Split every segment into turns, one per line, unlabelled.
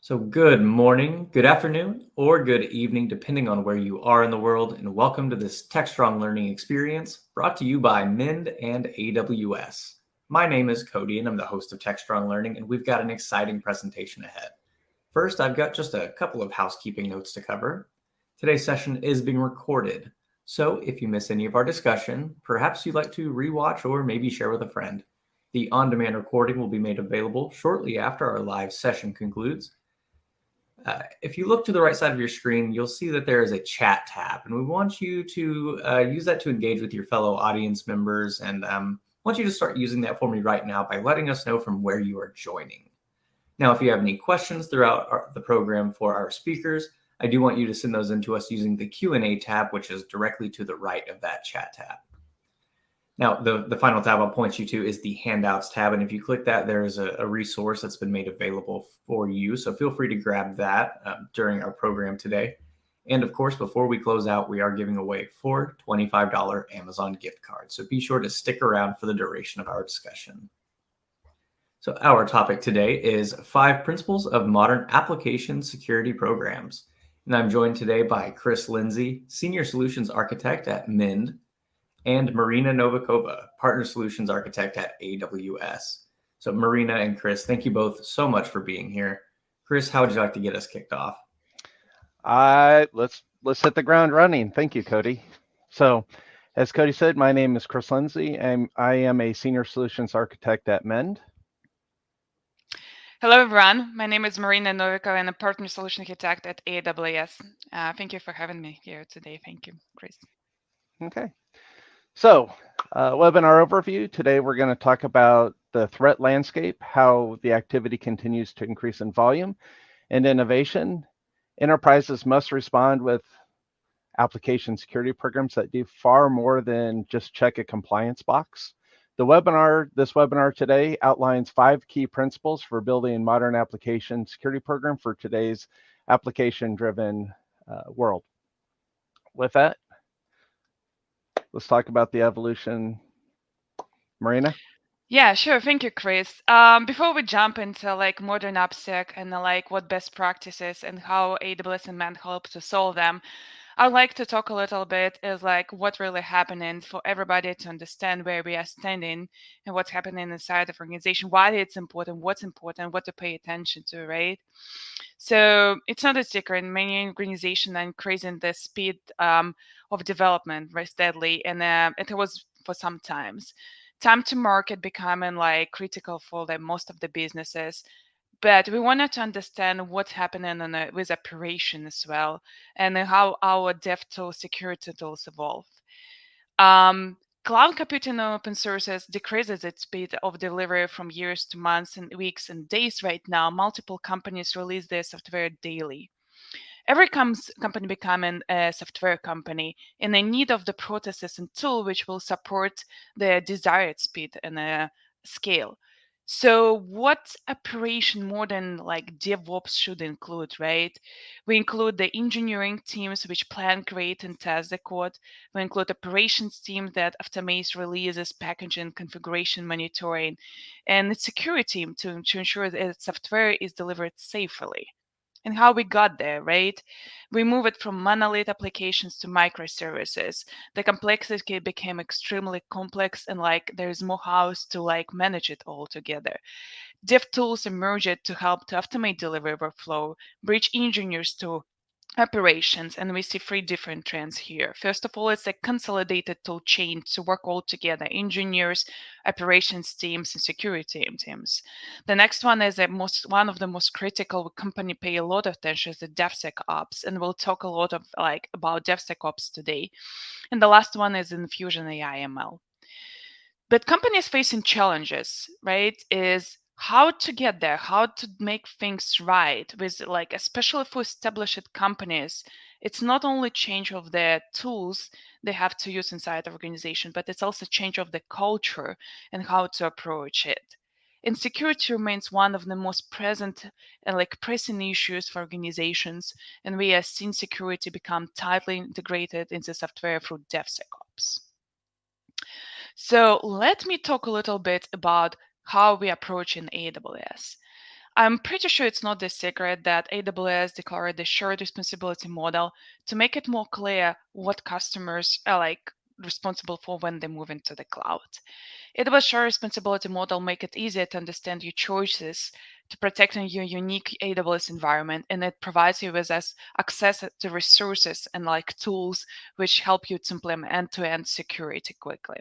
So, good morning, good afternoon, or good evening, depending on where you are in the world, and welcome to this Tech Strong Learning experience brought to you by Mend and AWS. My name is Cody, and I'm the host of Tech Strong Learning, and we've got an exciting presentation ahead. First, I've got just a couple of housekeeping notes to cover. Today's session is being recorded, so if you miss any of our discussion, perhaps you'd like to rewatch or maybe share with a friend. The on demand recording will be made available shortly after our live session concludes. If you look to the right side of your screen, you'll see that there is a chat tab, and we want you to use that to engage with your fellow audience members, and want you to start using that for me right now by letting us know from where you are joining. Now, if you have any questions throughout the program for our speakers, I do want you to send those in to us using the Q&A tab, which is directly to the right of that chat tab. Now, the final tab I'll point you to is the Handouts tab, and if you click that, there is a resource that's been made available for you, so feel free to grab that during our program today. And of course, before we close out, we are giving away 4 $25 Amazon gift cards, so be sure to stick around for the duration of our discussion. So our topic today is 5 Principles of Modern Application Security Programs, and I'm joined today by Chris Lindsay, Senior Solutions Architect at Mend, and Marina Novikova, Partner Solutions Architect at AWS. So Marina and Chris, thank you both so much for being here. Chris, how would you like to get us kicked off?
Let's hit the ground running. Thank you, Cody. So, as Cody said, my name is Chris Lindsay, and I am a Senior Solutions Architect at Mend.
Hello, everyone. My name is Marina Novikova, and I'm a Partner Solution Architect at AWS. Thank you for having me here today. Thank you, Chris.
Okay. So, webinar overview. Today, we're going to talk about the threat landscape, how the activity continues to increase in volume and innovation. Enterprises must respond with application security programs that do far more than just check a compliance box. This webinar today outlines 5 key principles for building a modern application security program for today's application-driven world. With that, let's talk about the evolution. Marina?
Yeah, sure. Thank you, Chris. Before we jump into modern AppSec and what best practices and how AWS and Mend help to solve them, I'd like to talk a little bit is what really happening for everybody to understand where we are standing and what's happening inside the organization, why it's important, what to pay attention to, right? So it's not a secret. Many organizations are increasing the speed of development very steadily, and it was for some times. Time to market becoming critical for most of the businesses. But we wanted to understand what's happening with operation as well, and how our dev tool security tools evolve. Cloud computing and open sources decreases its speed of delivery from years to months and weeks and days. Right now, multiple companies release their software daily. Every company becoming a software company in the need of the processes and tool which will support the desired speed and scale. So what operation more than DevOps should include, right? We include the engineering teams which plan, create, and test the code. We include operations team that automates releases, packaging, configuration, monitoring, and the security team to ensure that software is delivered safely. And how we got there, right? We move it from monolith applications to microservices. The complexity became extremely complex, and there's more house to manage it all together. Dev tools emerged to help to automate delivery workflow, bridge engineers to operations, and we see 3 different trends here. First of all, it's a consolidated tool chain to work all together: engineers, operations teams, and security teams. The next one is one of the most critical company pay a lot of attention is the DevSecOps, and we'll talk a lot of about DevSecOps today. And the last one is Infusion AI ML. But companies facing challenges, right, is how to get there, how to make things right with especially for established companies. It's not only change of the tools they have to use inside the organization, but it's also change of the culture and how to approach it. And security remains one of the most present and pressing issues for organizations, and we have seen security become tightly integrated into software through DevSecOps. So let me talk a little bit about how we approach in AWS. I'm pretty sure it's not a secret that AWS declared the shared responsibility model to make it more clear what customers are responsible for when they move into the cloud. AWS shared responsibility model make it easier to understand your choices to protecting your unique AWS environment, and it provides you with access to resources and tools which help you to implement end-to-end security quickly.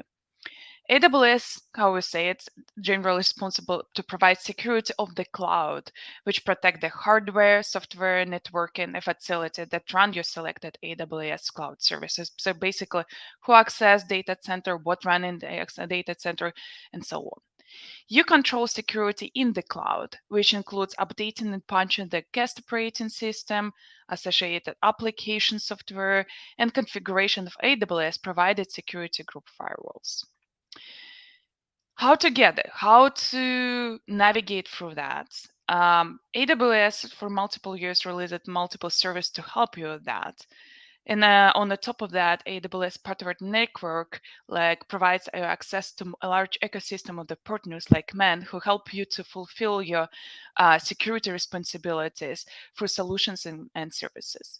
AWS, how we say it's generally responsible to provide security of the cloud, which protect the hardware, software, networking, and facility that run your selected AWS cloud services. So basically, who access data center, what run in the data center, and so on. You control security in the cloud, which includes updating and patching the guest operating system, associated application software, and configuration of AWS provided security group firewalls. How to get it, how to navigate through that. AWS for multiple years released multiple services to help you with that. And on the top of that, AWS partnered network provides access to a large ecosystem of the partners like men who help you to fulfill your security responsibilities through solutions and services.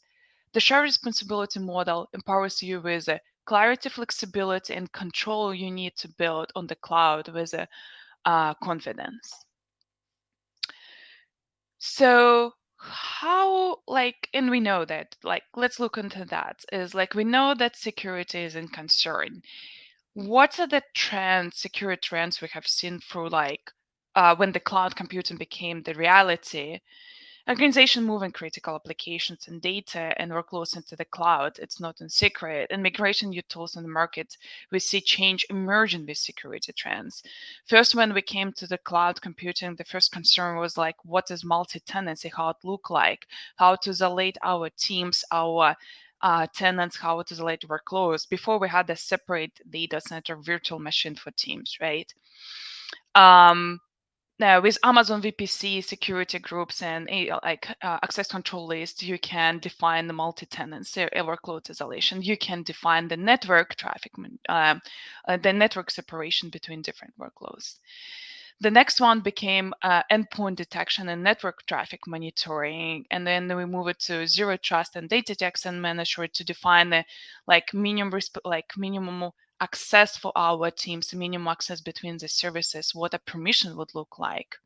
The shared responsibility model empowers you with clarity, flexibility, and control you need to build on the cloud with confidence. So how and we know that let's look into that is we know that security is in concern. What are the trends, security trends we have seen through when the cloud computing became the reality? Organization moving critical applications and data and workloads into the cloud, it's not in secret. And migration new tools in the market, we see change emerging with security trends. First, when we came to the cloud computing, the first concern was what is multi-tenancy, how it look like, how to isolate our teams, our tenants, how to isolate workloads. Before we had a separate data center virtual machine for teams, right? Now, with Amazon VPC security groups and access control list, you can define the multi-tenancy workload isolation. You can define the network traffic, the network separation between different workloads. The next one became endpoint detection and network traffic monitoring, and then we move it to zero trust and data detection manager to define the minimum access for our teams, minimum access between the services, what a permission would look like.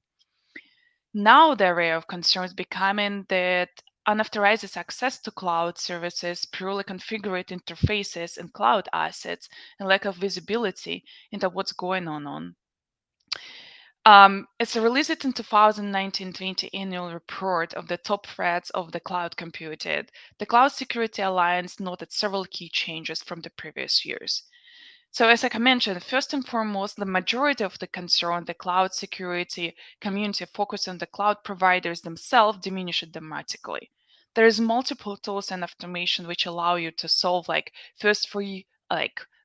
Now the area of concern is becoming that unauthorized access to cloud services, purely configured interfaces and cloud assets, and lack of visibility into what's going on. It's released in 2019-20 annual report of the top threats of the cloud computed. The Cloud Security Alliance noted several key changes from the previous years. So as I mentioned, first and foremost, the majority of the concern, the cloud security community focus on the cloud providers themselves diminished dramatically. There is multiple tools and automation which allow you to solve first three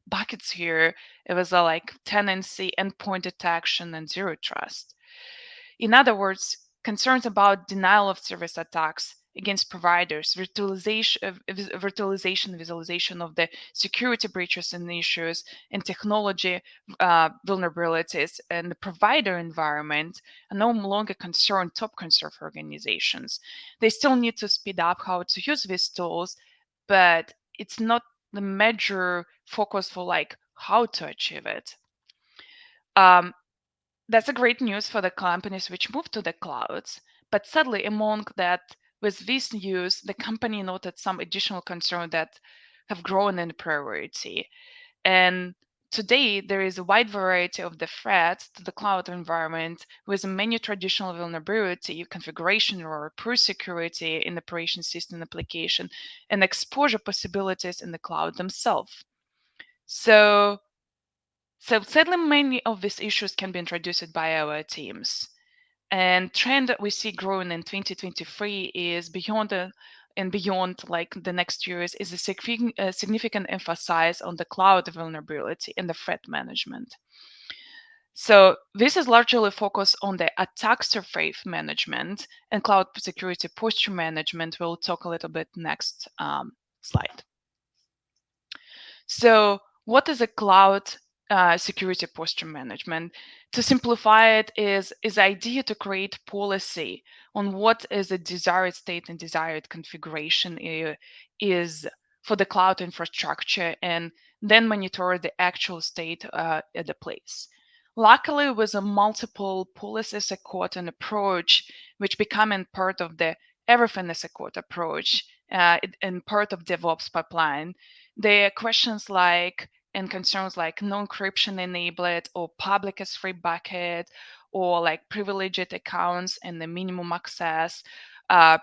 buckets here. It was tenancy, endpoint detection, and zero trust. In other words, concerns about denial of service attacks against providers, virtualization, visualization of the security breaches and issues, and technology vulnerabilities, and the provider environment are no longer top concern for organizations. They still need to speed up how to use these tools, but it's not the major focus for how to achieve it. That's a great news for the companies which moved to the clouds, but sadly among that, with this news, the company noted some additional concerns that have grown in priority. And today, there is a wide variety of the threats to the cloud environment with many traditional vulnerability, configuration error, poor security in operation system application, and exposure possibilities in the cloud themselves. So sadly, many of these issues can be introduced by our teams. And trend that we see growing in 2023 is beyond the next years is a significant emphasis on the cloud vulnerability and the threat management. So this is largely focused on the attack surface management and cloud security posture management. We'll talk a little bit next slide. So what is a cloud security posture management? To simplify it is the idea to create policy on what is a desired state and desired configuration is for the cloud infrastructure, and then monitor the actual state at the place. Luckily, with a multiple policies a quote approach, which becoming part of the everything as a quote approach and part of DevOps pipeline, the questions like and concerns like no encryption enabled or public as free bucket or like privileged accounts and the minimum access,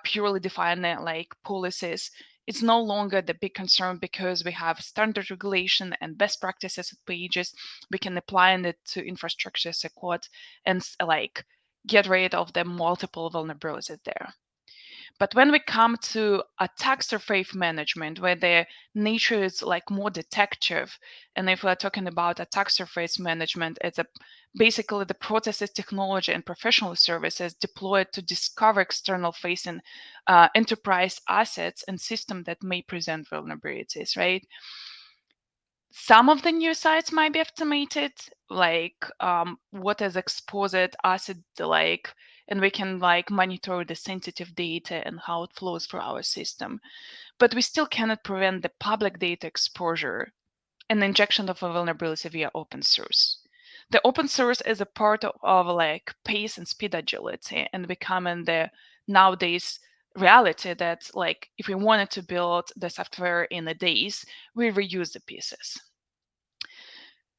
purely defined like policies. It's no longer the big concern because we have standard regulation and best practices pages. We can apply it to infrastructure as a code and like get rid of the multiple vulnerabilities there. But when we come to attack surface management, where the nature is like more detective, and if we're talking about attack surface management, it's basically the processes, technology, and professional services deployed to discover external facing enterprise assets and systems that may present vulnerabilities, right? Some of the new sites might be automated, like what is exposed asset like, and we can like monitor the sensitive data and how it flows through our system. But we still cannot prevent the public data exposure and injection of a vulnerability via open source. The open source is a part of like pace and speed agility and becoming the nowadays reality that like if we wanted to build the software in a days, we reuse the pieces.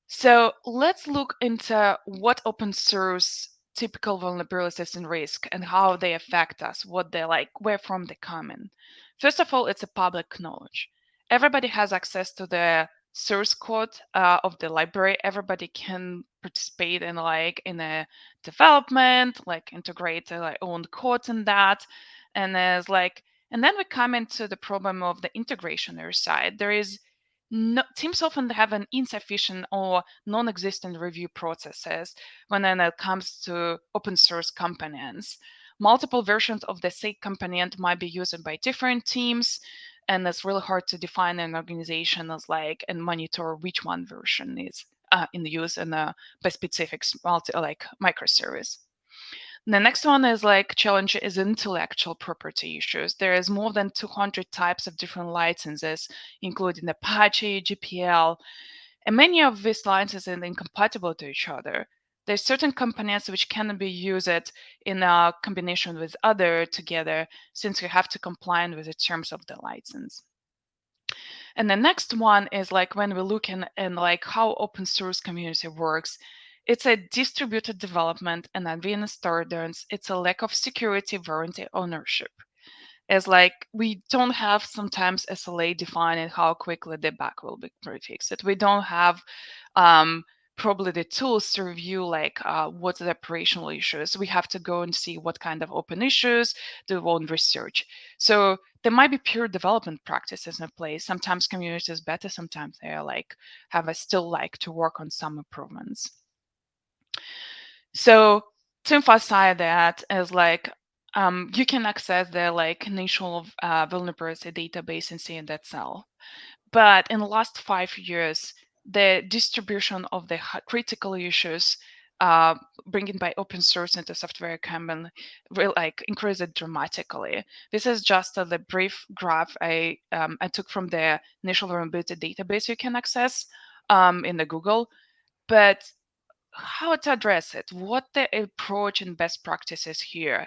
So let's look into what open source typical vulnerabilities and risk and how they affect us, what they're like, where from they come in. First of all, it's a public knowledge. Everybody has access to the source code of the library. Everybody can participate in like in a development, like integrate their own code in that. And there's like, and then we come into the problem of the integrationer side. There is no, teams often have an insufficient or non-existent review processes when it comes to open source components. Multiple versions of the same component might be used by different teams, and it's really hard to define an organization as like and monitor which one version is in use in a by specific multi like microservice. The next one is like challenge is intellectual property issues. There is more than 200 types of different licenses, including Apache, GPL, and many of these licenses are incompatible to each other. There's certain components which cannot be used in a combination with other together, since you have to comply with the terms of the license. And the next one is like when we look in like how open source community works. It's a distributed development and advanced standards. It's a lack of security, warranty, ownership. It's like we don't have sometimes SLA defining how quickly the bug will be fixed. We don't have probably the tools to review like what's the operational issues. We have to go and see what kind of open issues, do our own research. So there might be pure development practices in place. Sometimes community is better, sometimes they are like have a still like to work on some improvements. So to emphasize that is like you can access the like national vulnerability database and see in that cell. But in the last 5 years, the distribution of the critical issues bringing by open source into software can will like increase it dramatically. This is just the brief graph I took from the national vulnerability database you can access in the Google, but how to address it, what the approach and best practices here.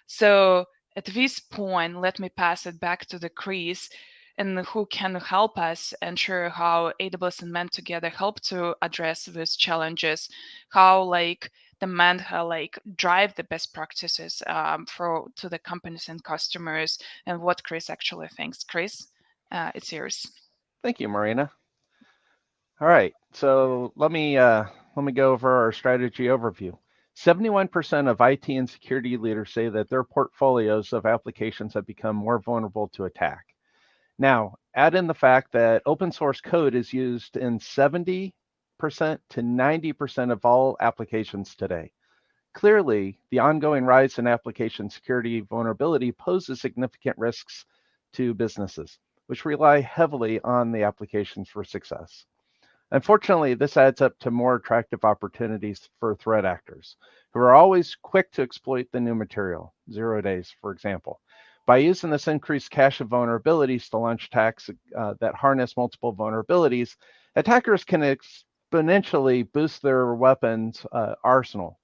So at this point, let me pass it back to the Chris and who can help us ensure how AWS and MEN together help to address these challenges, how like the MEN like drive the best practices for to the companies and customers, and what Chris actually thinks. Chris, it's yours.
Thank you, Marina. All right, so let me go over our strategy overview. 71% of IT and security leaders say that their portfolios of applications have become more vulnerable to attack. Now, add in the fact that open source code is used in 70% to 90% of all applications today. Clearly, the ongoing rise in application security vulnerability poses significant risks to businesses, which rely heavily on the applications for success. Unfortunately, this adds up to more attractive opportunities for threat actors, who are always quick to exploit the new material, 0 days, for example. By using this increased cache of vulnerabilities to launch attacks that harness multiple vulnerabilities, attackers can exponentially boost their weapons arsenal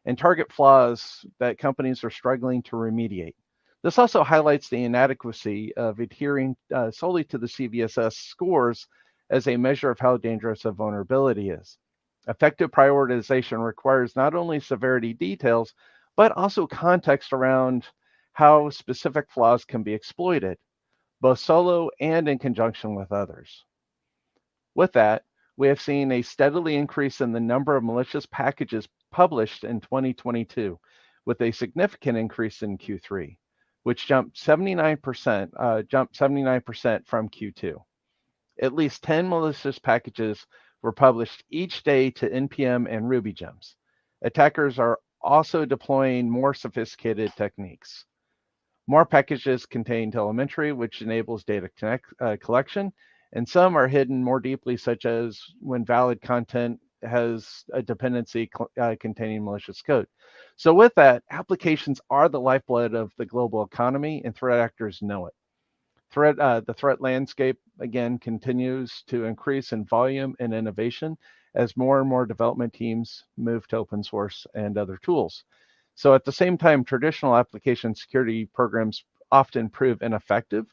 and target flaws that companies are struggling to remediate. This also highlights the inadequacy of adhering solely to the CVSS scores as a measure of how dangerous a vulnerability is. Effective prioritization requires not only severity details, but also context around how specific flaws can be exploited, both solo and in conjunction with others. With that, we have seen a steadily increase in the number of malicious packages published in 2022, with a significant increase in Q3, which jumped 79% from Q2. At least 10 malicious packages were published each day to NPM and Ruby gems. Attackers are also deploying more sophisticated techniques. More packages contain telemetry, which enables data collection, and some are hidden more deeply, such as when valid content has a dependency containing malicious code. So with that, applications are the lifeblood of the global economy, and threat actors know it. The threat landscape, again, continues to increase in volume and innovation as more and more development teams move to open source and other tools. So at the same time, traditional application security programs often prove ineffective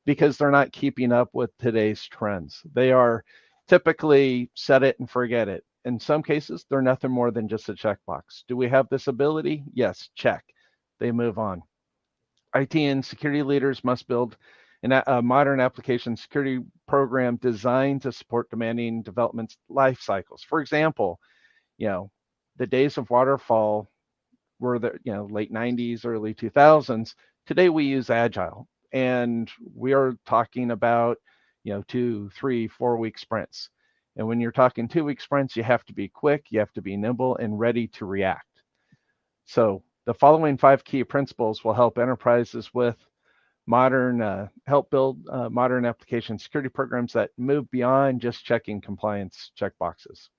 because they're not keeping up with today's trends. They are typically set it and forget it. In some cases, they're nothing more than just a checkbox. Do we have this ability? Yes, check. They move on. IT and security leaders must build a modern application security program designed to support demanding development life cycles. For example, the days of waterfall were the late 90s, early 2000s. Today we use Agile, and we are talking about 2, 3, 4 week sprints. And when you're talking 2 week sprints, you have to be quick, you have to be nimble and ready to react. So the following 5 key principles will help enterprises with help build modern application security programs that move beyond just checking compliance checkboxes.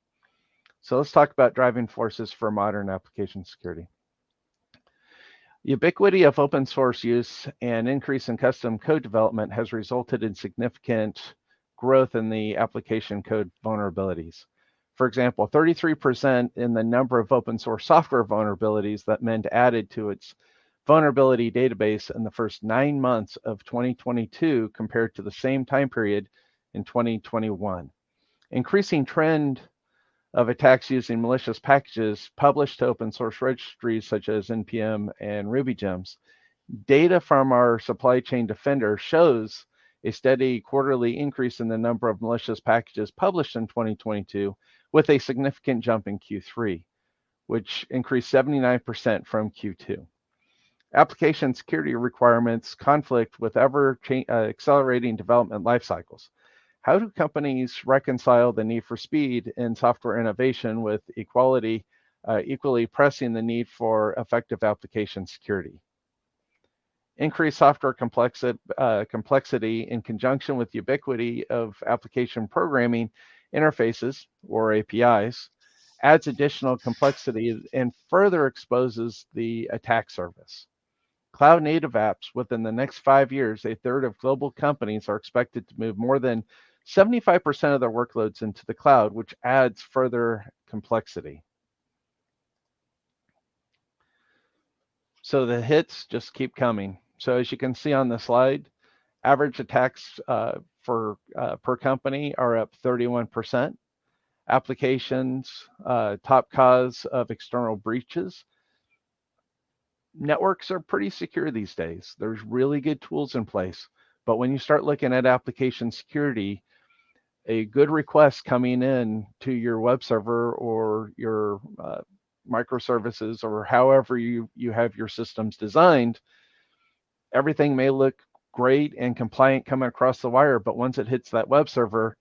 So let's talk about driving forces for modern application security. Ubiquity of open source use and increase in custom code development has resulted in significant growth in the application code vulnerabilities. For example, 33% in the number of open source software vulnerabilities that Mend added to its vulnerability database in the first 9 months of 2022 compared to the same time period in 2021. Increasing trend of attacks using malicious packages published to open source registries such as NPM and Ruby gems. Data from our supply chain defender shows a steady quarterly increase in the number of malicious packages published in 2022, with a significant jump in Q3, which increased 79% from Q2. Application security requirements conflict with accelerating development life cycles. How do companies reconcile the need for speed in software innovation with equally pressing the need for effective application security? Increased software complexity in conjunction with ubiquity of application programming interfaces, or APIs, adds additional complexity and further exposes the attack surface. Cloud native apps within the next 5 years, a third of global companies are expected to move more than 75% of their workloads into the cloud, which adds further complexity. So the hits just keep coming. So as you can see on the slide, average attacks per company are up 31%. Applications, top cause of external breaches. Networks are pretty secure these days. There's really good tools in place. But when you start looking at application security, a good request coming in to your web server or your microservices or however you have your systems designed, everything may look great and compliant coming across the wire, but once it hits that web server,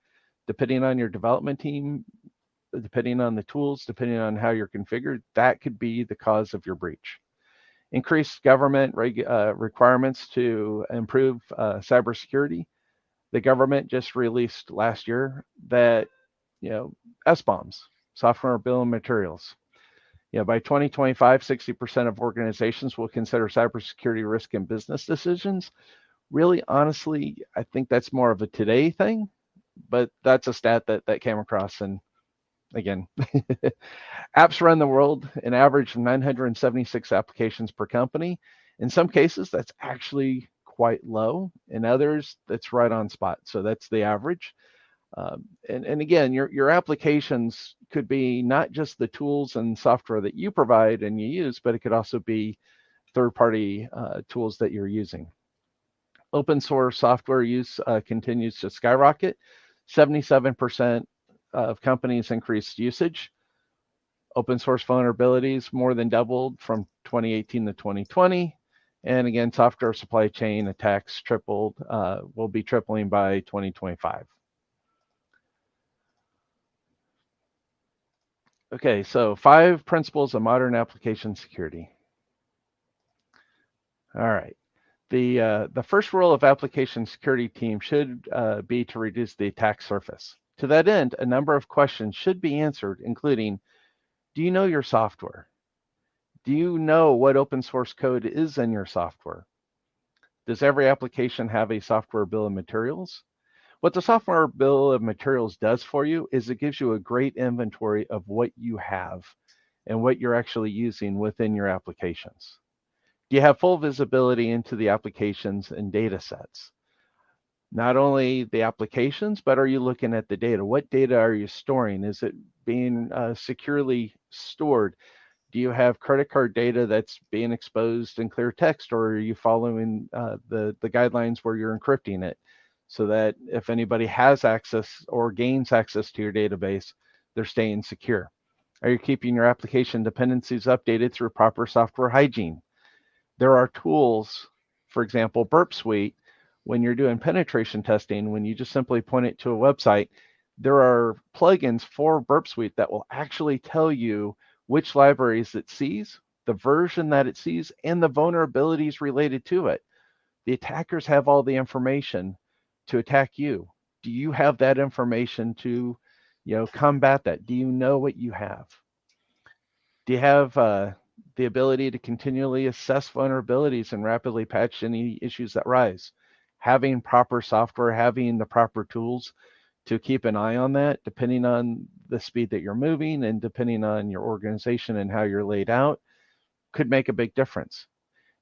depending on your development team, depending on the tools, depending on how you're configured, that could be the cause of your breach. Increased government requirements to improve cybersecurity. The government just released last year that SBOMs, software bill of materials. By 2025, 60% of organizations will consider cybersecurity risk in business decisions. Really, honestly, I think that's more of a today thing, but that's a stat that came across. And again, apps run the world, an average of 976 applications per company. In some cases, that's actually quite low. In others, that's right on spot. So that's the average. And again, your applications could be not just the tools and software that you provide and you use, but it could also be third-party tools that you're using. Open source software use continues to skyrocket. 77% of companies increased usage. Open source vulnerabilities more than doubled from 2018 to 2020. And again, software supply chain attacks tripled, will be tripling by 2025. Okay, so 5 principles of modern application security. All right. The first rule of application security team should be to reduce the attack surface. To that end, a number of questions should be answered, including, do you know your software? Do you know what open source code is in your software? Does every application have a software bill of materials? What the software bill of materials does for you is it gives you a great inventory of what you have and what you're actually using within your applications. Do you have full visibility into the applications and data sets? Not only the applications, but are you looking at the data? What data are you storing? Is it being securely stored? Do you have credit card data that's being exposed in clear text, or are you following the guidelines where you're encrypting it so that if anybody has access or gains access to your database, they're staying secure? Are you keeping your application dependencies updated through proper software hygiene? There are tools, for example, Burp Suite, when you're doing penetration testing, when you just simply point it to a website, there are plugins for Burp Suite that will actually tell you which libraries it sees, the version that it sees, and the vulnerabilities related to it. The attackers have all the information to attack you. Do you have that information to, combat that? Do you know what you have? Do you have the ability to continually assess vulnerabilities and rapidly patch any issues that rise? Having proper software, having the proper tools to keep an eye on that, depending on the speed that you're moving and depending on your organization and how you're laid out, could make a big difference.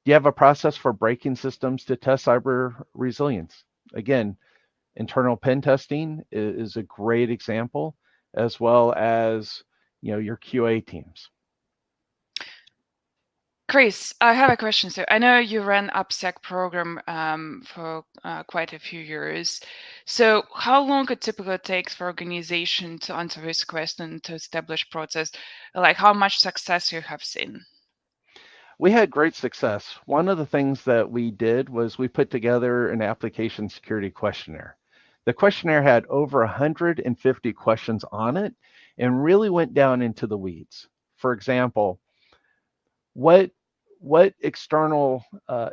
Do you have a process for breaking systems to test cyber resilience? Again, internal pen testing is a great example, as well as your QA teams.
Chris, I have a question. So I know you ran AppSec program for quite a few years. So how long it typically takes for organization to answer this question, to establish process? Like how much success you have seen?
We had great success. One of the things that we did was we put together an application security questionnaire. The questionnaire had over 150 questions on it and really went down into the weeds. For example, what external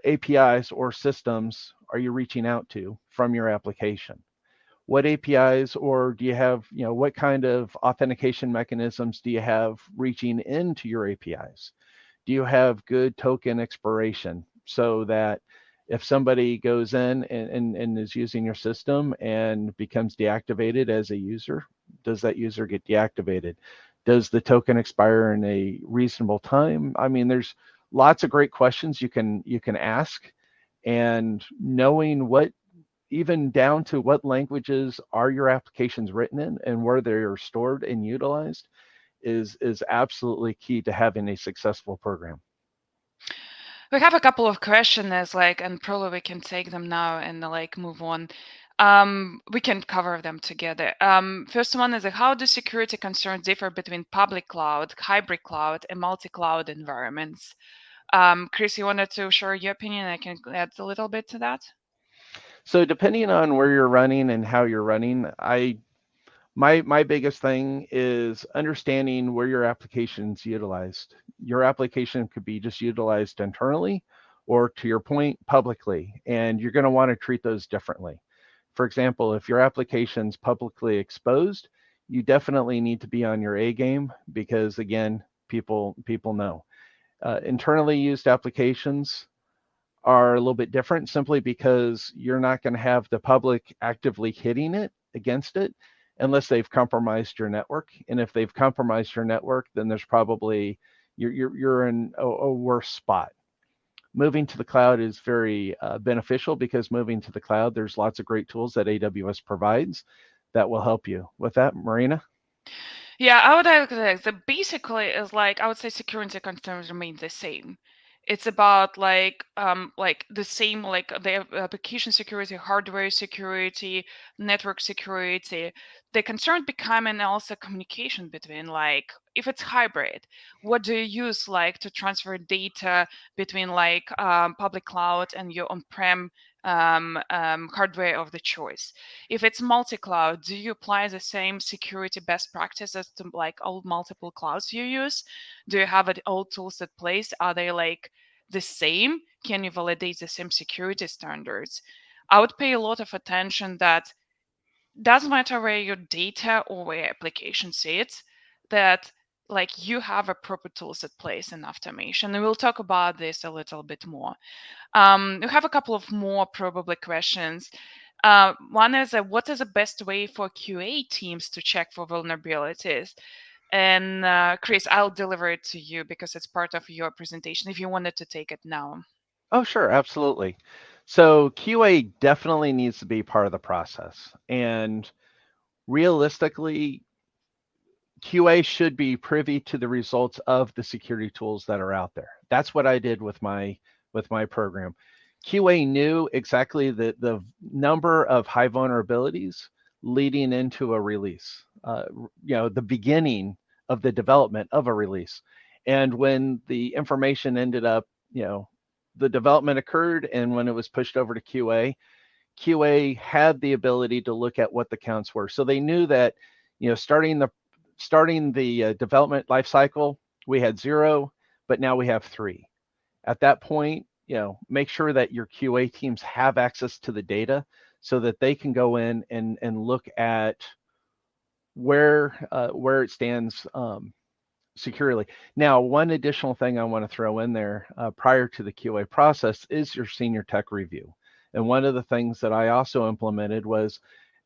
APIs or systems are you reaching out to from your application? What APIs, or do you have, what kind of authentication mechanisms do you have reaching into your APIs? Do you have good token expiration so that if somebody goes in and is using your system and becomes deactivated as a user, does that user get deactivated? Does the token expire in a reasonable time? I mean, there's lots of great questions you can ask, and knowing what, even down to what languages are your applications written in and where they are stored and utilized is absolutely key to having a successful program.
We have a couple of questions, and probably we can take them now and move on. We can cover them together. First one is how do security concerns differ between public cloud, hybrid cloud, and multi-cloud environments? Chris, you wanted to share your opinion? I can add a little bit to that.
So depending on where you're running and how you're running, my biggest thing is understanding where your application's utilized. Your application could be just utilized internally, or to your point, publicly, and you're going to want to treat those differently. For example, if your application's publicly exposed, you definitely need to be on your A game because, again, people know. Internally used applications are a little bit different simply because you're not going to have the public actively hitting it against it unless they've compromised your network. And if they've compromised your network, then there's probably you're in a worse spot. Moving to the cloud is very beneficial because moving to the cloud, there's lots of great tools that AWS provides that will help you. With that, Marina?
Yeah, I would agree. The basically is like I would say security concerns remain the same. It's about like the same like the application security, hardware security, network security. The concern becoming also communication between like if it's hybrid, what do you use like to transfer data between like public cloud and your on-prem hardware of the choice? If it's multi-cloud, do you apply the same security best practices to like all multiple clouds you use? Do you have all tools in place? Are they like the same? Can you validate the same security standards? I would pay a lot of attention that doesn't matter where your data or where your application sits, that like you have a proper tools in place in automation. And we'll talk about this a little bit more. We have a couple of more probably questions. One is what is the best way for QA teams to check for vulnerabilities? And Chris, I'll deliver it to you because it's part of your presentation if you wanted to take it now.
Oh, sure, absolutely. So QA definitely needs to be part of the process. And realistically, QA should be privy to the results of the security tools that are out there. That's what I did with my program. QA knew exactly the number of high vulnerabilities leading into a release, the beginning of the development of a release. And when the information ended up, the development occurred, and when it was pushed over to QA had the ability to look at what the counts were. So they knew that, starting the development lifecycle, we had 0, but now we have 3. At that point, make sure that your QA teams have access to the data so that they can go in and look at where it stands securely. Now, one additional thing I want to throw in there prior to the QA process is your senior tech review. And one of the things that I also implemented was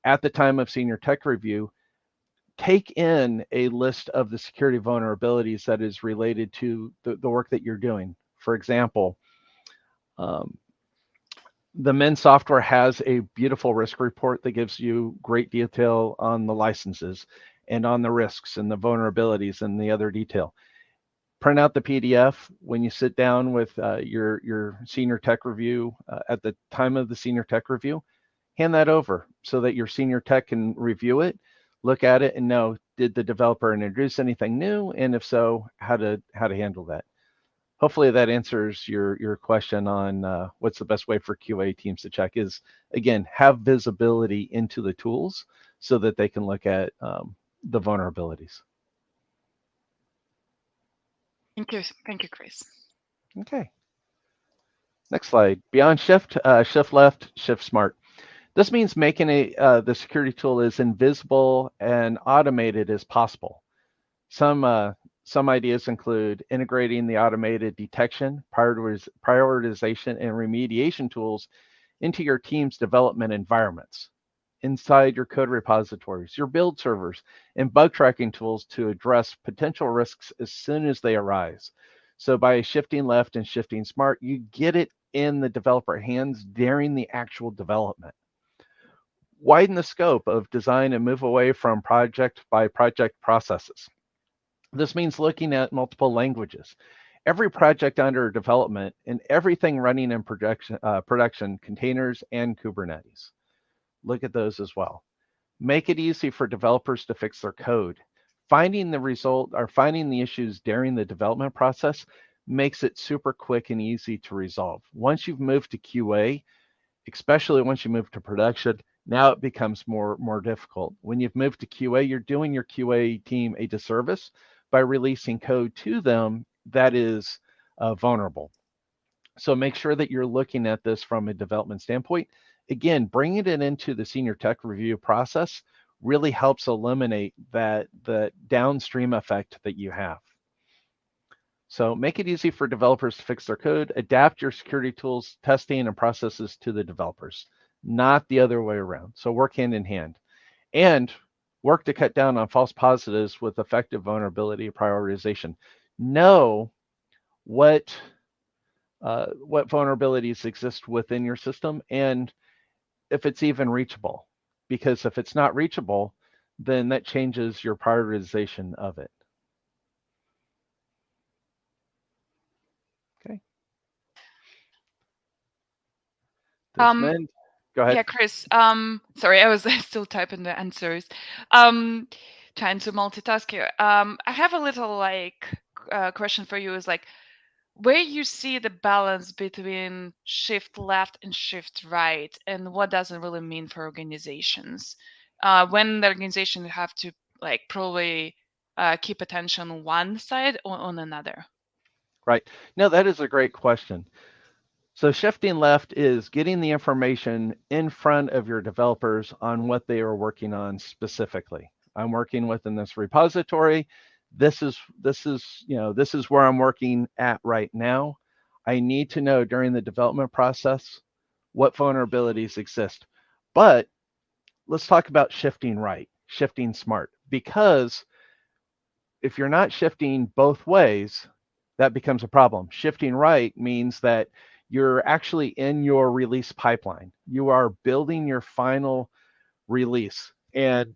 at the time of senior tech review, take in a list of the security vulnerabilities that is related to the work that you're doing. For example, the Min software has a beautiful risk report that gives you great detail on the licenses and on the risks and the vulnerabilities and the other detail. Print out the PDF when you sit down with your senior tech review at the time of the senior tech review. Hand that over so that your senior tech can review it, look at it, and know, did the developer introduce anything new, and if so, how to handle that. Hopefully that answers your question on what's the best way for QA teams to check is, again, have visibility into the tools so that they can look at the vulnerabilities.
Thank you, Chris.
Okay. Next slide. Beyond shift, shift left, shift smart. This means making the security tool as invisible and automated as possible. Some ideas include integrating the automated detection, prioritization, and remediation tools into your team's development environments, inside your code repositories, your build servers, and bug tracking tools to address potential risks as soon as they arise. So by shifting left and shifting smart, you get it in the developer hands during the actual development. Widen the scope of design and move away from project by project processes. This means looking at multiple languages. Every project under development and everything running in production, containers and Kubernetes. Look at those as well. Make it easy for developers to fix their code. Finding the issues during the development process makes it super quick and easy to resolve. Once you've moved to QA, especially once you move to production, now it becomes more difficult. When you've moved to QA, you're doing your QA team a disservice by releasing code to them that is vulnerable. So make sure that you're looking at this from a development standpoint. Again, bringing it into the senior tech review process really helps eliminate the downstream effect that you have. So make it easy for developers to fix their code, adapt your security tools, testing, and processes to the developers, not the other way around. So work hand in hand. And work to cut down on false positives with effective vulnerability prioritization. Know what vulnerabilities exist within your system and if it's even reachable. Because if it's not reachable, then that changes your prioritization of it. Okay. Go ahead.
Yeah, Chris. Sorry, I was still typing the answers. Trying to multitask here. I have a little question for you. Is like where you see the balance between shift left and shift right, and what does it really mean for organizations? When the organization have to probably keep attention on one side or on another.
Right. No, that is a great question. So shifting left is getting the information in front of your developers on what they are working on specifically. I'm working within this repository. This is where I'm working at right now. I need to know during the development process what vulnerabilities exist. But let's talk about shifting right, shifting smart, because if you're not shifting both ways, that becomes a problem. Shifting right means that you're actually in your release pipeline. You are building your final release. And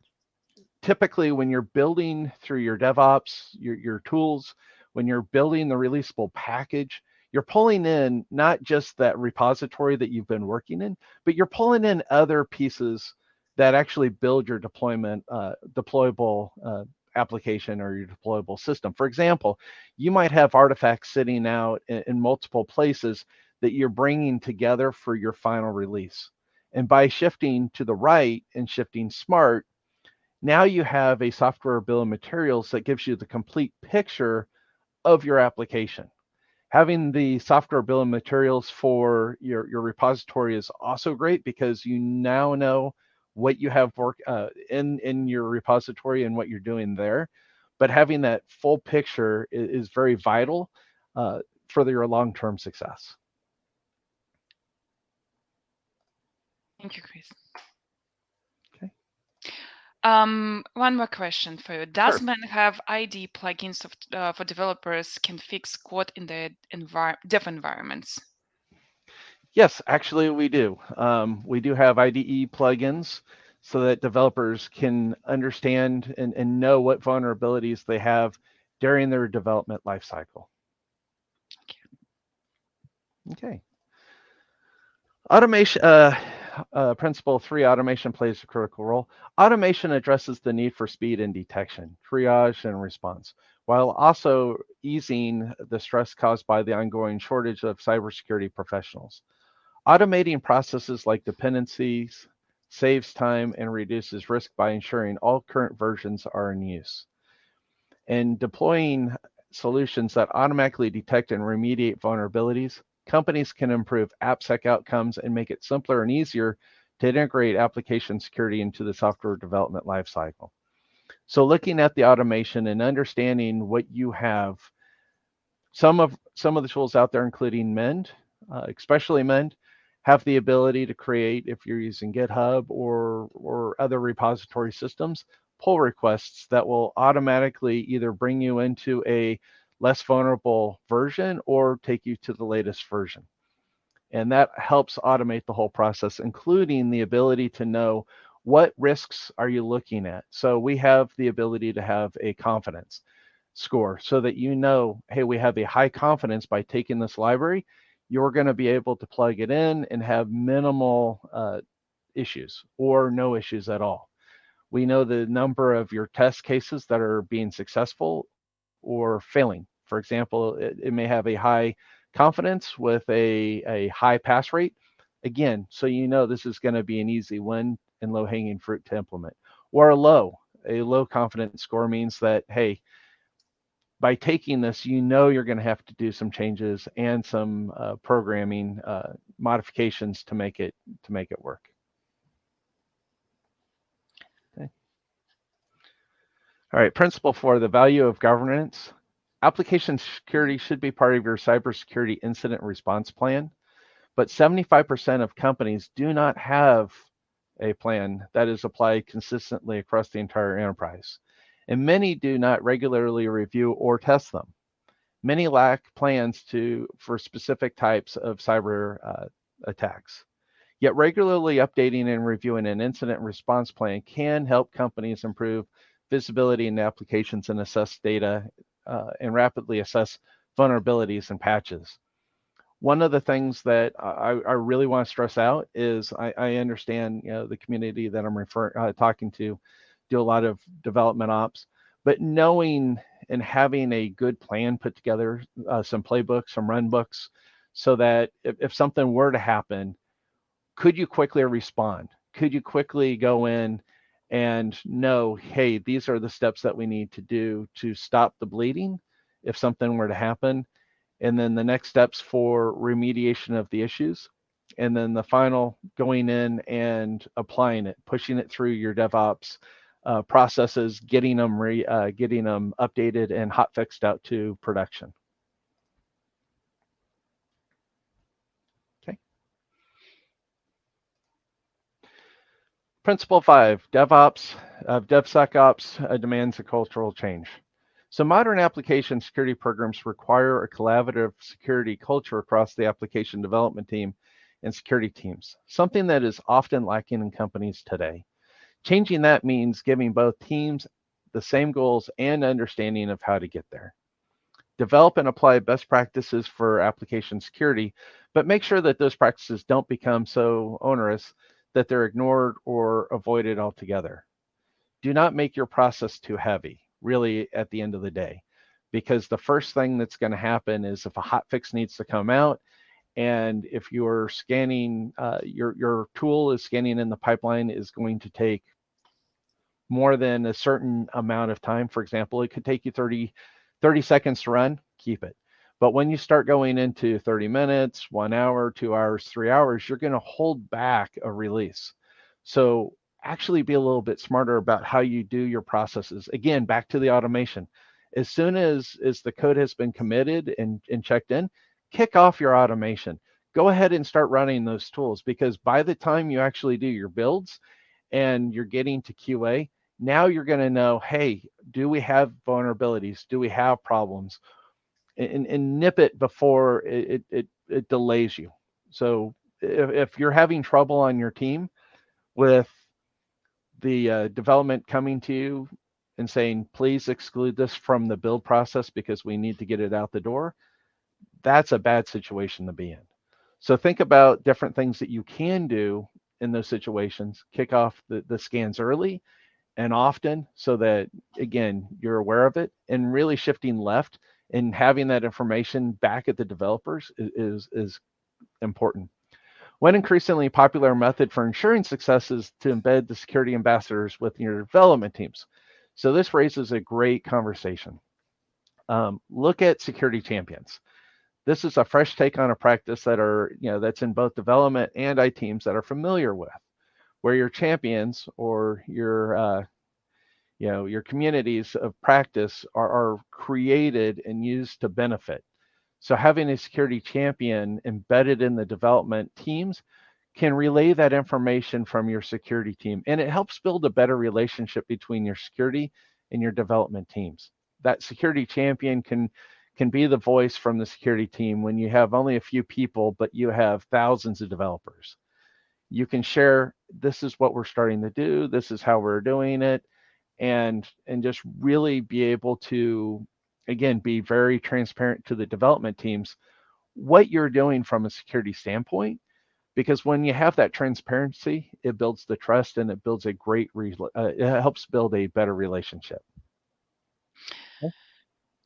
typically when you're building through your DevOps, your tools, when you're building the releasable package, you're pulling in not just that repository that you've been working in, but you're pulling in other pieces that actually build your deployable application or your deployable system. For example, you might have artifacts sitting out in multiple places that you're bringing together for your final release. And by shifting to the right and shifting smart, now you have a software bill of materials that gives you the complete picture of your application. Having the software bill of materials for your repository is also great because you now know what you have in your repository and what you're doing there. But having that full picture is very vital for your long-term success.
Thank you, Chris.
Okay.
One more question for you. Does
Sure.
Mint have ID plugins for developers can fix code in their dev environments?
Yes, actually we do. We do have IDE plugins so that developers can understand and know what vulnerabilities they have during their development lifecycle. Okay. Automation, principle 3, automation plays a critical role. Automation addresses the need for speed and detection, triage and response, while also easing the stress caused by the ongoing shortage of cybersecurity professionals. Automating processes like dependencies saves time and reduces risk by ensuring all current versions are in use. And deploying solutions that automatically detect and remediate vulnerabilities, companies can improve AppSec outcomes and make it simpler and easier to integrate application security into the software development lifecycle. So looking at the automation and understanding what you have, some of the tools out there, including Mend, especially Mend, have the ability to create, if you're using GitHub or other repository systems, pull requests that will automatically either bring you into a less vulnerable version or take you to the latest version. And that helps automate the whole process, including the ability to know what risks are you looking at. So we have the ability to have a confidence score so that you know, hey, we have a high confidence by taking this library, you're going to be able to plug it in and have minimal issues or no issues at all. We know the number of your test cases that are being successful or failing. For example, it may have a high confidence with a high pass rate. Again, so you know this is going to be an easy win and low hanging fruit to implement. Or a low confidence score means that, hey, by taking this, you know you're going to have to do some changes and some programming modifications to make it work. Okay. All right, principle 4, the value of governance. Application security should be part of your cybersecurity incident response plan, but 75% of companies do not have a plan that is applied consistently across the entire enterprise, and many do not regularly review or test them. Many lack plans for specific types of cyber attacks. Yet regularly updating and reviewing an incident response plan can help companies improve visibility in applications and assess data and rapidly assess vulnerabilities and patches. One of the things that I really want to stress out is I understand the community that I'm talking to do a lot of development ops, but knowing and having a good plan put together, some playbooks, some run books, so that if something were to happen, could you quickly respond? Could you quickly go in and know, hey, these are the steps that we need to do to stop the bleeding if something were to happen? And then the next steps for remediation of the issues. And then the final, going in and applying it, pushing it through your DevOps processes, getting them updated and hot fixed out to production. Okay. Principle 5, DevSecOps demands a cultural change. So modern application security programs require a collaborative security culture across the application development team and security teams, something that is often lacking in companies today. Changing that means giving both teams the same goals and understanding of how to get there. Develop and apply best practices for application security, but make sure that those practices don't become so onerous that they're ignored or avoided altogether. Do not make your process too heavy, really, at the end of the day, because the first thing that's going to happen is if a hot fix needs to come out, and if you're scanning, your tool is scanning in the pipeline is going to take more than a certain amount of time. For example, it could take you 30 seconds to run, keep it. But when you start going into 30 minutes, 1 hour, 2 hours, 3 hours, you're going to hold back a release. So actually be a little bit smarter about how you do your processes. Again, back to the automation. As soon as the code has been committed and checked in, kick off your automation. Go ahead and start running those tools, because by the time you actually do your builds and you're getting to QA, now you're going to know, hey, do we have vulnerabilities? Do we have problems? And nip it before it delays you. So if you're having trouble on your team with the development coming to you and saying, please exclude this from the build process because we need to get it out the door, that's a bad situation to be in. So think about different things that you can do in those situations. Kick off the scans early and often, so that, again, you're aware of it, and really shifting left and having that information back at the developers is important. One increasingly popular method for ensuring success is to embed the security ambassadors within your development teams. So this raises a great conversation. Look at security champions. This is a fresh take on a practice that's in both development and IT teams that are familiar with, where your champions or your communities of practice are created and used to benefit. So having a security champion embedded in the development teams can relay that information from your security team, and it helps build a better relationship between your security and your development teams. That security champion can be the voice from the security team when you have only a few people, but you have thousands of developers. You can share, this is what we're starting to do, this is how we're doing it, and just really be able to, again, be very transparent to the development teams what you're doing from a security standpoint, because when you have that transparency, it builds the trust and it builds it helps build a better relationship.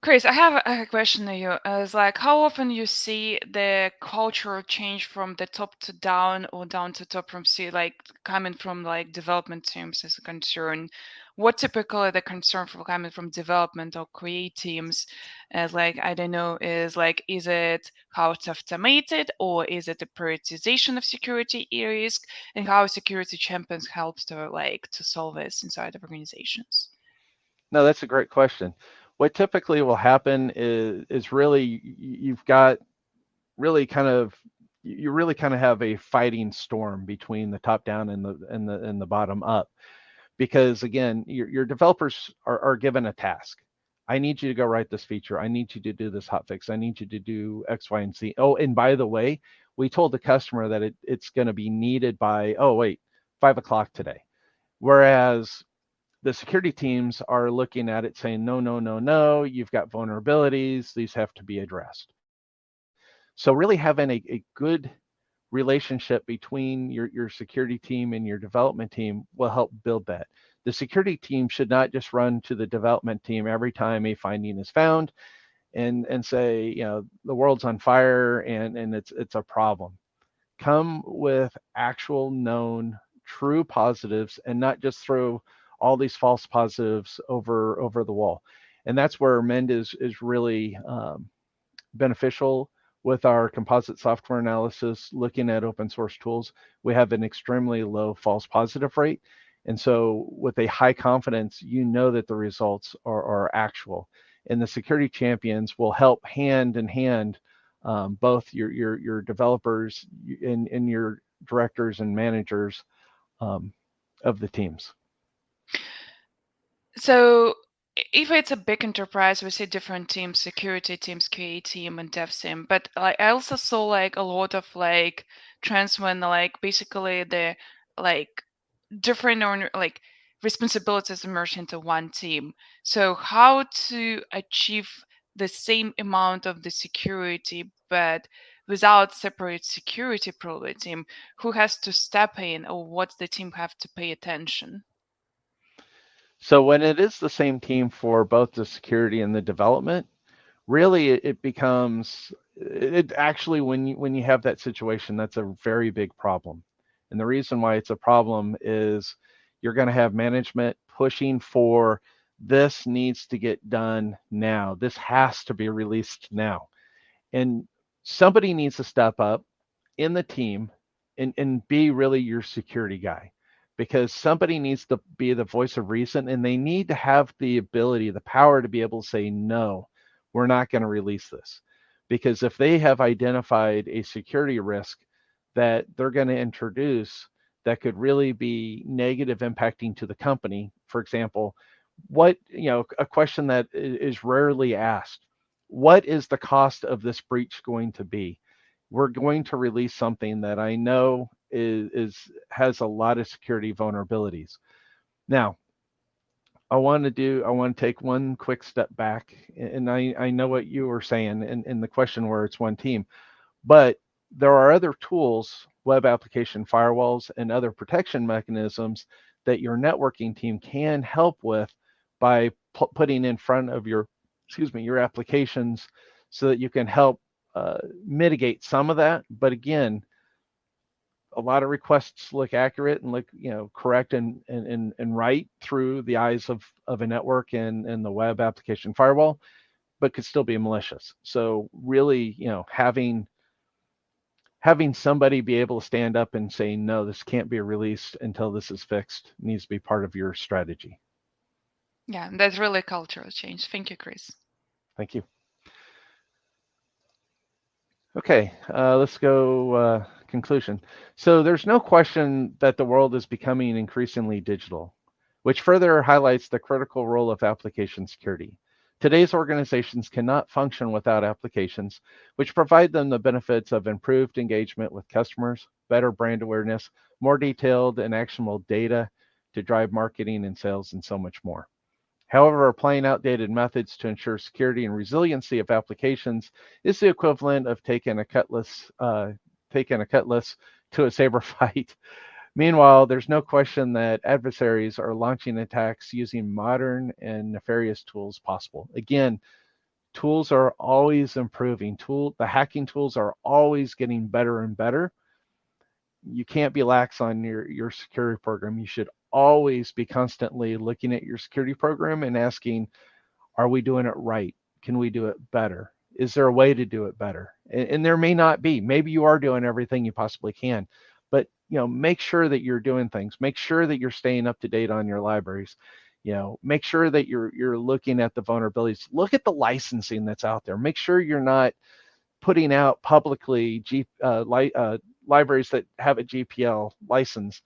Chris, I have a question to you. It's like, how often you see the cultural change from the top to down or down to top from coming from like development teams as a concern? What typically the concern from coming from development or create teams as I don't know, is it how it's automated, or is it a prioritization of security risk, and how security champions helps to solve this inside of organizations?
No, that's a great question. What typically will happen is really you've got really kind of you really kind of have a fighting storm between the top down and the bottom up, because again, your developers are given a task. I need you to go write this feature. I need you to do this hotfix. I need you to do X, Y, and Z. Oh, and by the way, we told the customer that it's going to be needed by, oh wait, 5 o'clock today. Whereas the security teams are looking at it saying, no, no, no, no, you've got vulnerabilities. These have to be addressed. So really having a good relationship between your security team and your development team will help build that. The security team should not just run to the development team every time a finding is found and say, the world's on fire and it's a problem. Come with actual known true positives and not just throw all these false positives over the wall. And that's where Mend is really beneficial. With our composite software analysis, looking at open source tools, we have an extremely low false positive rate. And so with a high confidence, that the results are actual. And the security champions will help hand in hand both your developers and your directors and managers of the teams.
So if it's a big enterprise, we see different teams: security teams, QA team, and dev team. But I also saw like a lot of like trends when like basically the like different or like responsibilities merge into one team. So how to achieve the same amount of the security but without separate security probably team? Who has to step in, or what's the team have to pay attention?
So when it is the same team for both the security and the development, really it becomes it actually when you have that situation, that's a very big problem. And the reason why it's a problem is you're going to have management pushing for, this needs to get done now, this has to be released now. And somebody needs to step up in the team and be really your security guy, because somebody needs to be the voice of reason, and they need to have the ability, the power to be able to say, no, we're not going to release this. Because if they have identified a security risk that they're going to introduce that could really be negative impacting to the company, for example, a question that is rarely asked, what is the cost of this breach going to be? We're going to release something that I know has a lot of security vulnerabilities. Now, I want to take one quick step back, and I know what you were saying in the question where it's one team, but there are other tools, web application firewalls, and other protection mechanisms that your networking team can help with by putting in front of your applications, so that you can help mitigate some of that. But again, a lot of requests look accurate and look correct and right through the eyes of a network and the web application firewall, but could still be malicious. So really, having somebody be able to stand up and say, no, this can't be released until this is fixed, needs to be part of your strategy.
Yeah, that's really a cultural change. Thank you, Chris.
Thank you. Okay, let's go conclusion. So there's no question that the world is becoming increasingly digital, which further highlights the critical role of application security. Today's organizations cannot function without applications, which provide them the benefits of improved engagement with customers, better brand awareness, more detailed and actionable data to drive marketing and sales, and so much more. However, applying outdated methods to ensure security and resiliency of applications is the equivalent of taking a cutlass to a saber fight. Meanwhile, there's no question that adversaries are launching attacks using modern and nefarious tools possible. Again, tools are always improving. The hacking tools are always getting better and better. You can't be lax on your security program. You should always be constantly looking at your security program and asking, are we doing it right? Can we do it better? Is there a way to do it better? And there may not be. Maybe you are doing everything you possibly can, but make sure that you're doing things. Make sure that you're staying up to date on your libraries. Make sure that you're looking at the vulnerabilities. Look at the licensing that's out there. Make sure you're not putting out publicly libraries that have a GPL license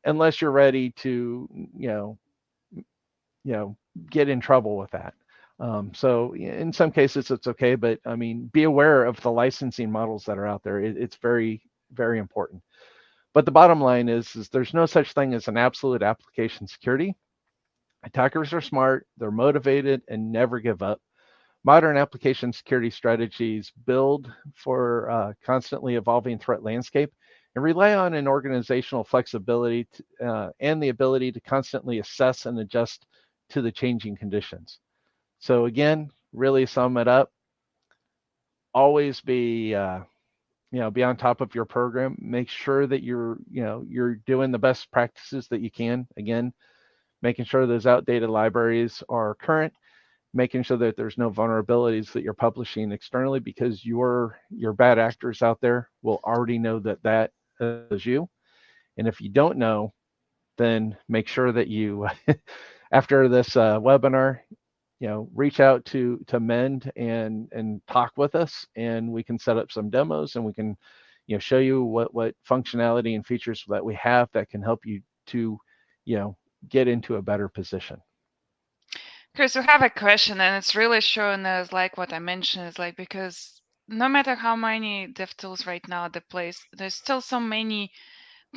unless you're ready to get in trouble with that. So in some cases it's okay, but I mean, be aware of the licensing models that are out there. It's very, very important. But the bottom line is there's no such thing as an absolute application security. Attackers are smart, they're motivated, and never give up. Modern application security strategies build for a constantly evolving threat landscape and rely on an organizational flexibility and the ability to constantly assess and adjust to the changing conditions. So again, really sum it up, always be be on top of your program. Make sure that you're doing the best practices that you can. Again, making sure those outdated libraries are current, making sure that there's no vulnerabilities that you're publishing externally, because your bad actors out there will already know that is you. And if you don't know, then make sure that you, after this webinar, reach out to Mend and talk with us, and we can set up some demos, and we can, show you what functionality and features that we have that can help you to, get into a better position.
Chris, we have a question, and it's really showing us like what I mentioned is like, because no matter how many dev tools right now at the place, there's still so many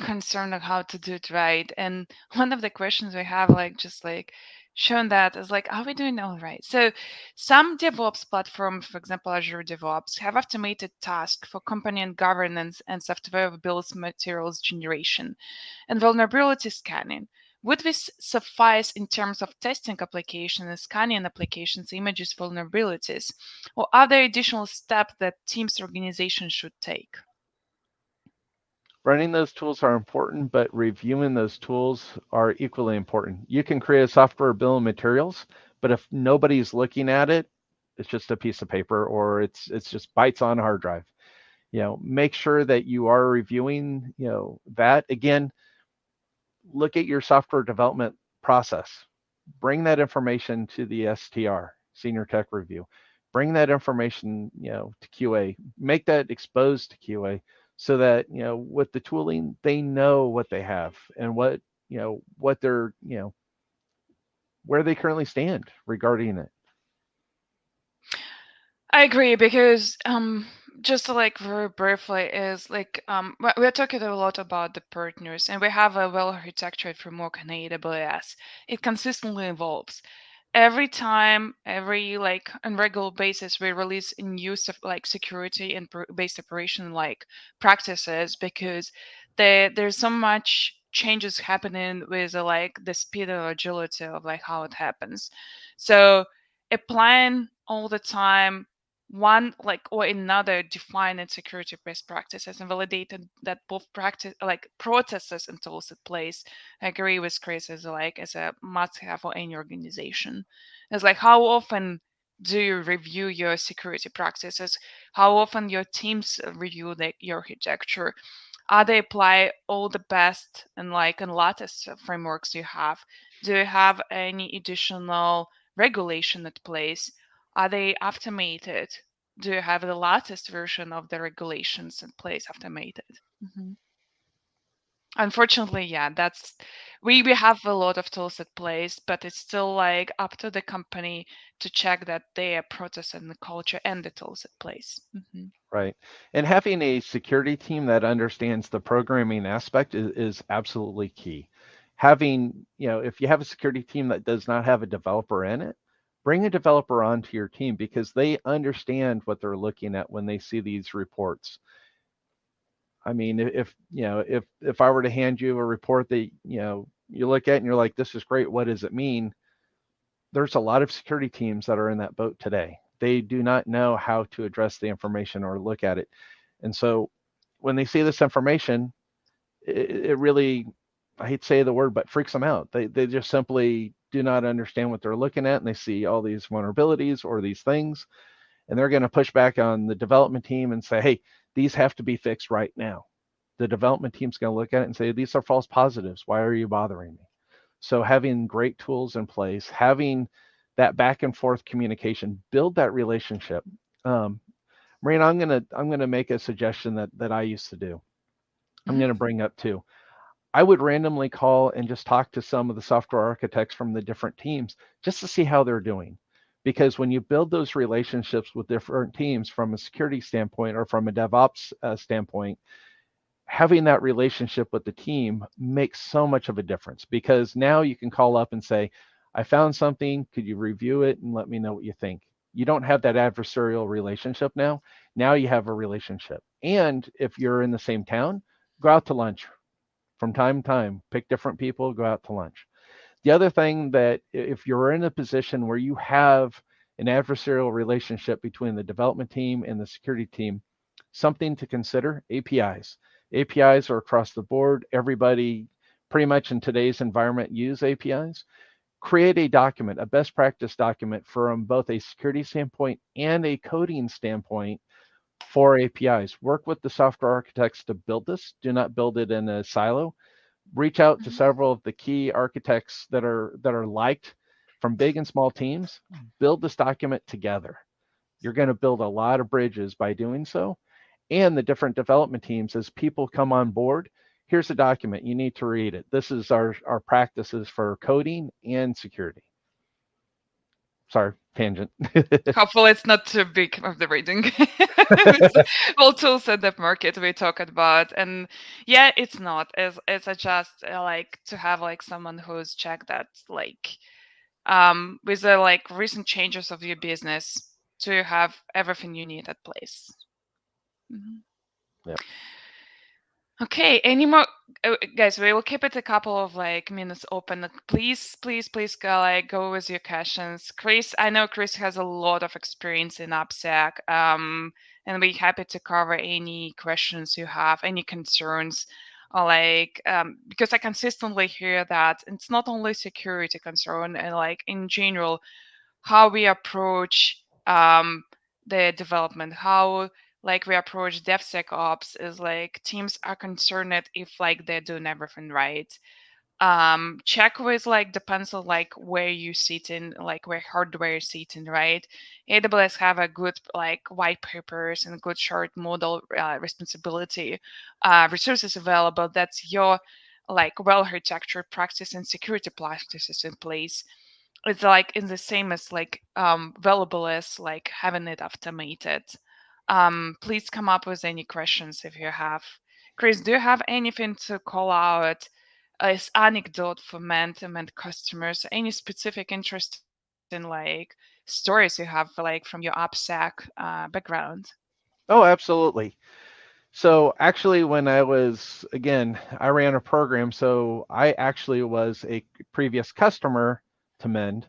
concern of how to do it right. And one of the questions we have, like, just like shown that is like, are we doing all right? So some DevOps platforms, for example, Azure DevOps, have automated tasks for component governance and software bills materials generation and vulnerability scanning. Would this suffice in terms of testing application and scanning applications, images, vulnerabilities, or are there additional steps that teams organizations should take?
Running those tools are important, but reviewing those tools are equally important. You can create a software bill of materials, but if nobody's looking at it, it's just a piece of paper, or it's just bytes on a hard drive. Make sure that you are reviewing, that. Again, look at your software development process. Bring that information to the STR, Senior Tech Review. Bring that information, to QA. Make that exposed to QA, so that with the tooling, they know what they have and what they're where they currently stand regarding it.
I agree, because just like very briefly is like we're talking a lot about the partners, and we have a well-architectured framework on AWS. It consistently evolves. Every time, every like on regular basis, we release a new like security and based operation like practices, because there's so much changes happening with like the speed and agility of like how it happens. So applying all the time one like or another defined security best practices and validated that both practice like processes and tools in place. I agree with Chris as a must-have for any organization. It's like, how often do you review your security practices? How often your teams review your architecture? Are they apply all the best and latest frameworks you have? Do you have any additional regulation at place? Are they automated? Do you have the latest version of the regulations in place automated? Unfortunately, yeah, that's we have a lot of tools at place, but it's still like up to the company to check that their process and the culture and the tools at place.
Right. And having a security team that understands the programming aspect is absolutely key. Having, if you have a security team that does not have a developer in it, bring a developer onto your team, because they understand what they're looking at when they see these reports. I mean, if I were to hand you a report that, you look at and you're like, this is great, what does it mean? There's a lot of security teams that are in that boat today. They do not know how to address the information or look at it. And so when they see this information, it really, I hate to say the word, but freaks them out. They just simply do not understand what they're looking at, and they see all these vulnerabilities or these things, and they're going to push back on the development team and say, hey, these have to be fixed right now. The development team's going to look at it and say, these are false positives. Why are you bothering me? So having great tools in place, having that back and forth communication, build that relationship. Marina, I'm gonna make a suggestion that I used to do. I'm gonna bring up too. I would randomly call and just talk to some of the software architects from the different teams just to see how they're doing. Because when you build those relationships with different teams from a security standpoint or from a DevOps standpoint, having that relationship with the team makes so much of a difference, because now you can call up and say, I found something, could you review it and let me know what you think? You don't have that adversarial relationship now. Now you have a relationship. And if you're in the same town, go out to lunch from time to time, pick different people, go out to lunch. The other thing, that if you're in a position where you have an adversarial relationship between the development team and the security team, something to consider: APIs. APIs are across the board. Everybody pretty much in today's environment use APIs. Create a document, a best practice document from both a security standpoint and a coding standpoint for APIs. Work with the software architects to build this. Do not build it in a silo. Reach out to several of the key architects that are liked from big and small teams. Build this document together. You're going to build a lot of bridges by doing so. And the different development teams, as people come on board, here's a document, you need to read it. This is our practices for coding and security. Sorry, tangent.
Hopefully it's not too big of the reading. It's all tools at the market we talked about. And yeah, it's not. It's just like to have like someone who's checked that, like with the like recent changes of your business, to have everything you need at place.
Yep.
Okay, any more guys? We will keep it a couple of like minutes open. Please, please, please go with your questions. Chris, I know Chris has a lot of experience in AppSec, and we're happy to cover any questions you have, any concerns, or like because I consistently hear that it's not only security concern, and like in general, how we approach the development, how like we approach DevSecOps is like teams are concerned if like they're doing everything right. Check with like depends on like where you sit in, like where hardware is sitting, right? AWS have a good like white papers and good short model responsibility resources available. That's your like well architectured practice and security practices in place. It's like in the same as like valuable as like having it automated. Please come up with any questions if you have. Chris, do you have anything to call out as anecdote for Momentum and customers? Any specific interest in like stories you have like from your AppSec background?
Oh, absolutely. So actually, when I was, again, I ran a program, so I actually was a previous customer to Mend.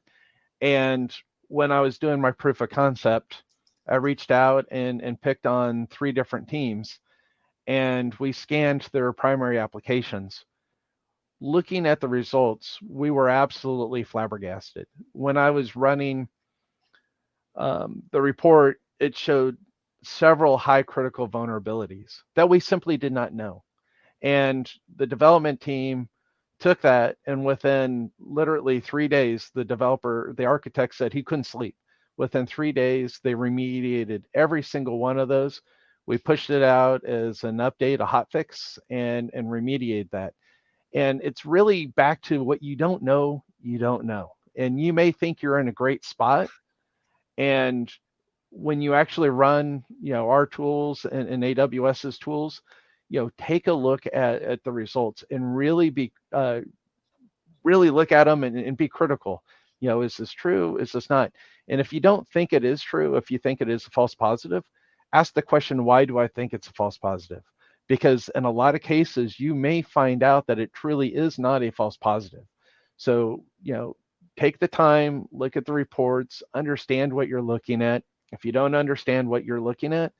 And when I was doing my proof of concept, I reached out and picked on 3 different teams, and we scanned their primary applications. Looking at the results, we were absolutely flabbergasted. When I was running the report, it showed several high critical vulnerabilities that we simply did not know. And the development team took that, and within literally 3 days, the architect said he couldn't sleep. Within 3 days, they remediated every single one of those. We pushed it out as an update, a hot fix, and remediated that. And it's really back to what you don't know, you don't know. And you may think you're in a great spot, and when you actually run, our tools and AWS's tools, take a look at the results and really really look at them and be critical. Is this true? Is this not? And if you don't think it is true, if you think it is a false positive, ask the question, why do I think it's a false positive? Because in a lot of cases, you may find out that it truly is not a false positive. So, take the time, look at the reports, understand what you're looking at. If you don't understand what you're looking at,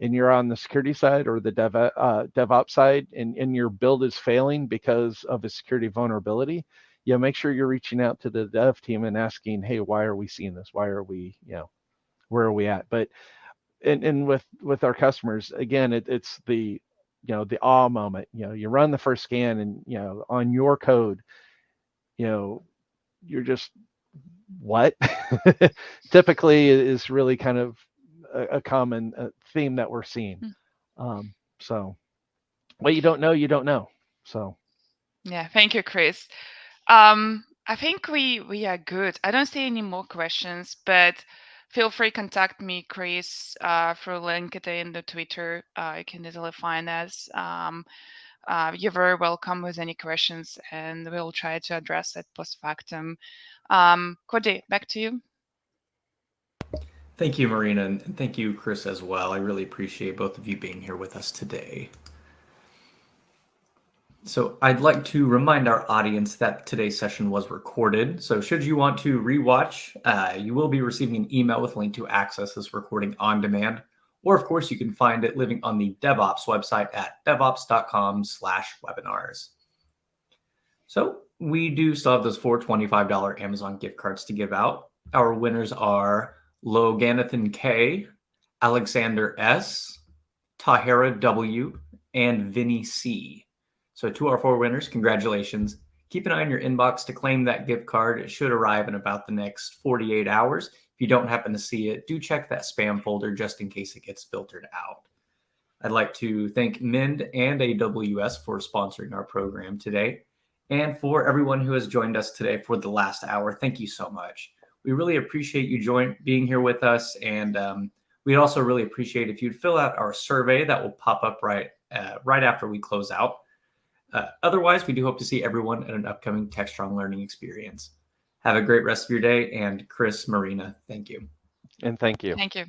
and you're on the security side or the DevOps side, and your build is failing because of a security vulnerability, make sure you're reaching out to the dev team and asking, hey, why are we seeing this? Why are we, where are we at? But and with our customers, again, it's the the awe moment. You run the first scan, and on your code, you're just, what? Typically is really kind of a common theme that we're seeing. So what you don't know, you don't know. So
yeah, thank you, Chris. I think we are good. I don't see any more questions, but feel free to contact me, Chris, through LinkedIn or Twitter. You can easily find us. You're very welcome with any questions, and we'll try to address it post factum. Cody, back to you.
Thank you, Marina, and thank you, Chris, as well. I really appreciate both of you being here with us today. So I'd like to remind our audience that today's session was recorded. So should you want to rewatch, you will be receiving an email with a link to access this recording on demand. Or of course, you can find it living on the DevOps website at devops.com/webinars. So we do still have those 4 $25 Amazon gift cards to give out. Our winners are Loganathan K, Alexander S, Tahira W, and Vinny C. So to our 4 winners, congratulations. Keep an eye on your inbox to claim that gift card. It should arrive in about the next 48 hours. If you don't happen to see it, do check that spam folder just in case it gets filtered out. I'd like to thank Mind and AWS for sponsoring our program today. And for everyone who has joined us today for the last hour, thank you so much. We really appreciate you being here with us. And we'd also really appreciate if you'd fill out our survey that will pop up right after we close out. Otherwise, we do hope to see everyone at an upcoming TechStrong Learning experience. Have a great rest of your day. And Chris, Marina, thank you.
And thank you.
Thank you.